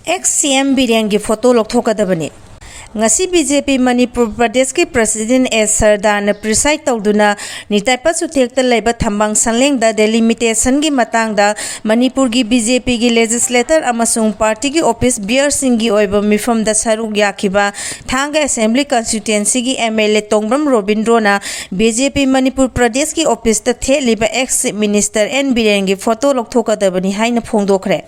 CM Biren की photo louthokkadbni. Ngasi BJP Manipur Pradesh ki President S. Sardana preside tawduna nitaipa sutekta laiba thambang sangleng da delimitation gi matang da Manipur gi BJP gi legislator amasung party gi office bear sing gi oiba meefam da saruk yakhiba thanga assembly constituency gi MLA Tongbram Robindro na BJP Manipur Pradesh ki office ta theliba ex minister N Biren gi photo louthokkadbni haina phongdokhre.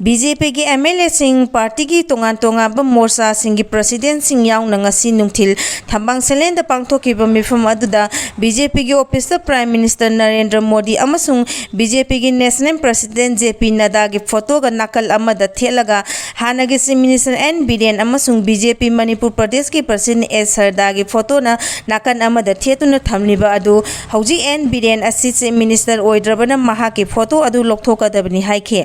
BJP की MLA Singh party की तोंगा बम मोर्चा सिंह की president Singh याउ नंगसी नुंगथिल थंबांग सेलेंद पांगथोकिबा मिफम अदुदा BJP की office prime minister Narendra Modi अमसुंग BJP की नेशनल प्रेसिडेंट JP नड्डा की फोटो का नकल अमदा थेलगा हानगी चीफ मिनिस्टर N Biren अमसुंग BJP मणिपुर प्रदेश की प्रेसिडेंट S सरदा की फोटो ना नकन अमदा थेतुन थमलिबा अदु हौजी N Biren असि चीफ मिनिस्टर ओइद्रबना महा की फोटो अदु लोकथोकदबनी हाइखे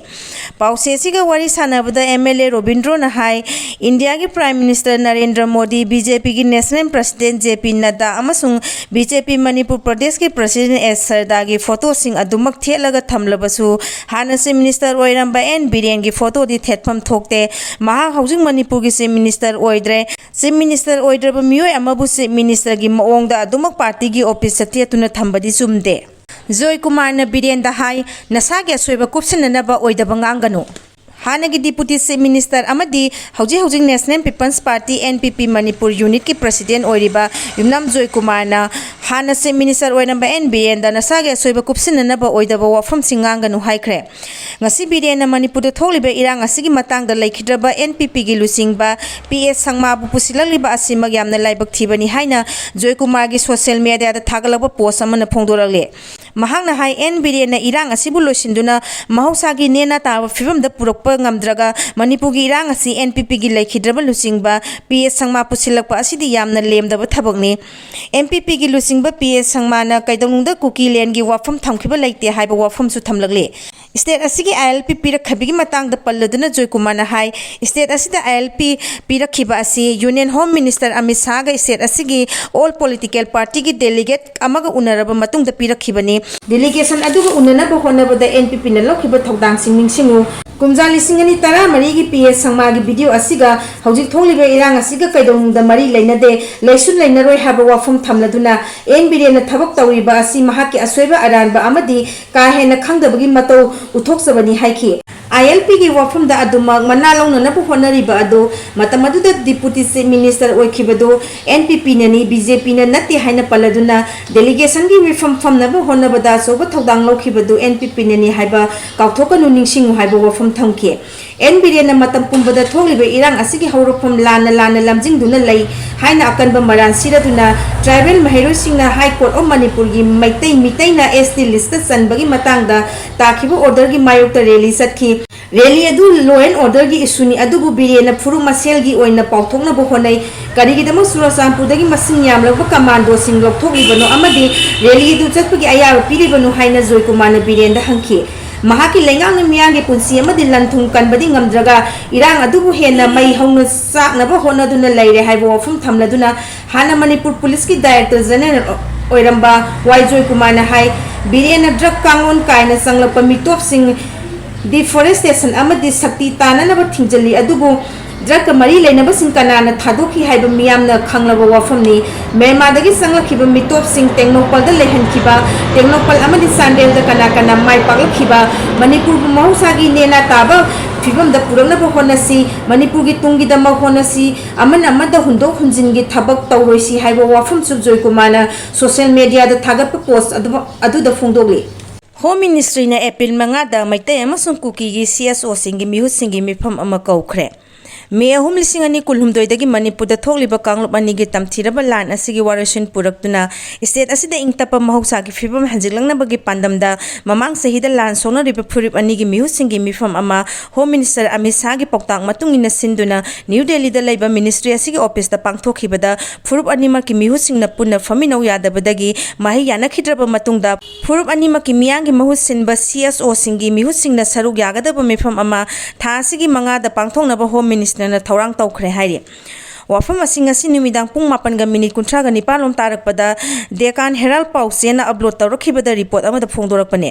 पाउसे सिगा वारी सानबदा MLA Robindro na hai India की prime minister Narendra Modi BJP की नेशनल प्रेसिडेंट JP नड्डा अमसुंग BJP मणिपुर प्रदेश की प्रेसिडेंट S सरदा की फोटो सिंग अदुमक थेलगा थमलबसु हाना चीफ मिनिस्टर ओइरंबा N Biren की फोटो दी थेतफम थोकते महा हौजिंग मणिपुर की चीफ मिनिस्टर ओइद्रे चीफ मिनिस्टर ओइद्रबा मियोय अमबु चीफ मिनिस्टर की मओंगदा अदुमक पार्टी की ऑफिस थेतुना थंबदी चुमदे Joykumar Biren da hai nasage soiba kupsinanaba oidaba ngangganu. हानगी डिप्यूटी चीफ मिनिस्टर अमदी हौजिंग national people's party NPP Manipur unit की प्रेसिडेंट ओइरिबा युमनाम जोयकुमार ना हाना चीफ मिनिस्टर ओइनबा N Biren दा नसागे सोइबा कुपसिननबा ओइदबा वाफम सिंगांगनु हाइख्रे ngasi Biren मणिपुर दा थोलिबा इरांग असिगी मतंगदा लैखिद्रबा NPP की लुसिंगबा PS संगमा बु पुसिललिबा असिमा यामना लाइबक थिबनी हाइना जोयकुमार की सोशल मीडिया दा थागलबा पोस्ट अमना फोंदोरले महांगना हाई N Biren ना इरांग असिबु लोसिंदुना महौसागी नेना ताबा फिबम दा पुरक ngamdraga Manipur gi irang asi NPP gi laikhidraba lusingba PS sangma pusilakpa asidi yamna lemdaba thabakni MPP gi lusingba PS sangma na kaidongda kuki len gi wafam thamkhiba laite haiba wafam su thamlagle state asigi ILP pirak khabigi matang da palladuna Joykumar na hai state asida ILP pirak khiba asi Union Home Minister Amit Shah ga state asigi all political party gi delegate amaga unaraba matung da pirak khibani delegation aduga unana ba honaba da NPP na lokhiba thodang singning singu kumjali singani tara mari gi PS sangma gi video asiga hojik tholiba irang asiga kaidong da mari leinade leisun leinaroi haba wafum thamladuna N Biren na thabak tawriba asi mahaki asweba aranba amadi ka hena khangdabagi mato uthoksobani haiki ILP की वफम दा अदुमक मना लौनना पु होनरिबा अदो मतमदु दा deputy chief minister ओइखिबदो NPP ननी BJP न नति हाइना पलदुना delegation की विफम फमनबा होनबदा सोब थौदांग लौखिबदो NPP ननी हाइबा काउथोकनु निंगसिंगु हाइबा वफम थंखे N Biren न मतम पुंबदा थोलिबा इरांग असिगी हौरफम लाना लामजिंगदुना लै हाइना अकनबा मरान सिरदुना ट्राइबल महिरो सिंगना हाई कोर्ट ऑफ मणिपुर की मैतै मितैना ST लिस्ट चनबगी मतंगदा ताखिबो ऑर्डर की मायोक्ता रैली सटखि रैली अदु लॉ एंड ऑर्डर की इशूनी अदुबु बिरेन फुरु मसेल की ओइना पाउथोंना बहोनै करिगिदम सुरसामपुरदगी मसिंग यामलबा कमांडो सिंग लौथोगिबनो अमदि रैली अदु चटपगी अयाब पिरिबनो हाइना जोयकुमार बिरेन दा हंखि महाकी लेंगांग मियांगे पुंसी अमदि लंथुंग कनबदि ngamdraga irang adubu hena mai hongna saknaba honaduna leire haibo wafum thamladuna hana Manipur police ki director general oiramba Joykumar na hai Biren drug kangon kaina sanglapa mitop sing deforestation amadi sakti tananaba thingjali adubu drug mari leinaba sing kanana thadokhi haiba miyamna khanglaba wafamni Myanmar sanglakhiba mitop sing Tengnopal da lehankhiba Tengnopal amadi Sandel da kana mai paglakhiba Manipur mahusagi nena taba fibam da purana honasi Manipur gi tungi da honasi amada hundo hunjingi thabak tawroisi haiba wafam su Joykumar na social media da thagat post adu da phongdogli Home Ministry na April manga da maitai amasung kuki gi CSO singi mihu singi mifam ama koukhre मे अहुम लिसिंग अनि कुलहुमदोइदगी मणिपुर दा थोकलिबा कांगलुप अनिगी तमथिरबा लान असिगी वारेशन पुरक्तुना state असिदा इंगतप महौसागी फिबम हंजिलंगनबगी पांदमदा ममांग सहिदा लान सोनरिबा फुरिब अनिगी मिहुसिंगी मिफम अमा home minister Amit Shah गी पौतांग मतुंगिना सिंदुना new Delhi दा लैबा ministry असिगी office दा पांगथोखिबदा फुरिब अनिमकी मिहुसिंगना पुन्ना फमिनौ यादबदगी माहि यानखिद्रबा मतुंगदा फुरिब अनिमकी मियांगी महुसिनबा CSO सिंगी मिहुसिंगना Serug यागदबा मिफम अमा थासिगी मंगा दा पांगथोंगनबा home minister na thaurang tawkhre hairi wafam asinga sinumidang pung 8:39 तारकपदा Deccan Herald Pause na upload tawrakhibada report amada phongdorakpane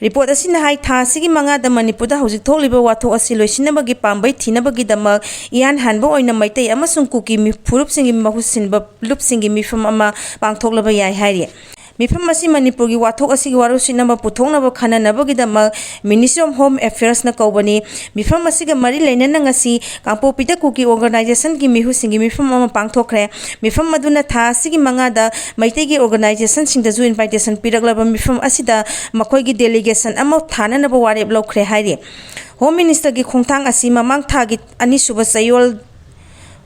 Report asina hai tha sigi manga da Manipur da hojik tholiba wathok asi loisinabagi pambai thinabagi damak ian hanbo oina maitai amasung kuki mi phurup singi mahusinba lup singi mifam ama pangthoklaba yai hairi Meefam asi Manipur gi wathok asi gi waru sinama puthongna ba khana nabagi dama Ministry of Home Affairs na kaubani Meefam asi ga mari leinana ngasi kangpo pita kuki organization gi mihu singi Meefam ama pangthokre Meefam maduna tha asi gi manga da maite gi organization singda ju invitation piraklaba Meefam asi da makoi gi delegation ama thana na ba warep lokre hairi Home Minister gi khongthang asi mamang tha gi ani suba sayol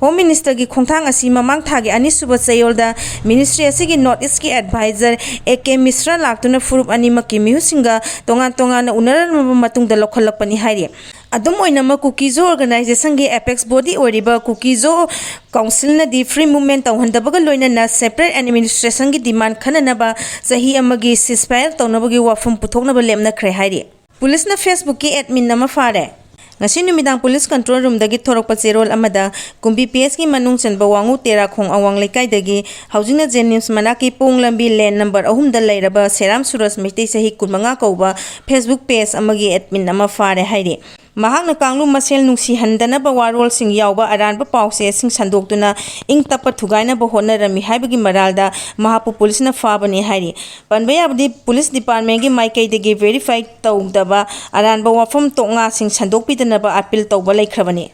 Home Minister gi khongthang asi mamang thagi ani suba sayolda Ministry asigi North East ki advisor AK Misra laktuna furup ani maki mihusinga tongan na unaran matungda lokhalakpani hairi adum oinama Kukizo organization gi apex body Oidaba Kukizo council na di free movement tawhandabaga loina na separate administration gi demand khananaba sahi amagi ceasefire tawnabagi wafum puthoknaba lemna khre hairi Police na Facebook ki admin nama fare ngasi numidang police control room dagi thorokpa cherol amada kumbi PS ki manung chanba wangu tera khong awang lekai dagi housing Zen News manaki pung lambi lane number 3 da leiraba Seram Suras Meitai sahi kunmanga kauba Facebook page amagi admin nama fare hairi mahakna kanglu masel nungsi handana ba warol sing yawba aranba pause sing sandoktuna ing tapa thugaina ba honarami haibagi maralda mahapu police na fabani hairi panbaya abdi police department gi maikai degi verify tawdaba aranba wafam tonga sing sandokpidana ba appeal tawba laikhrabani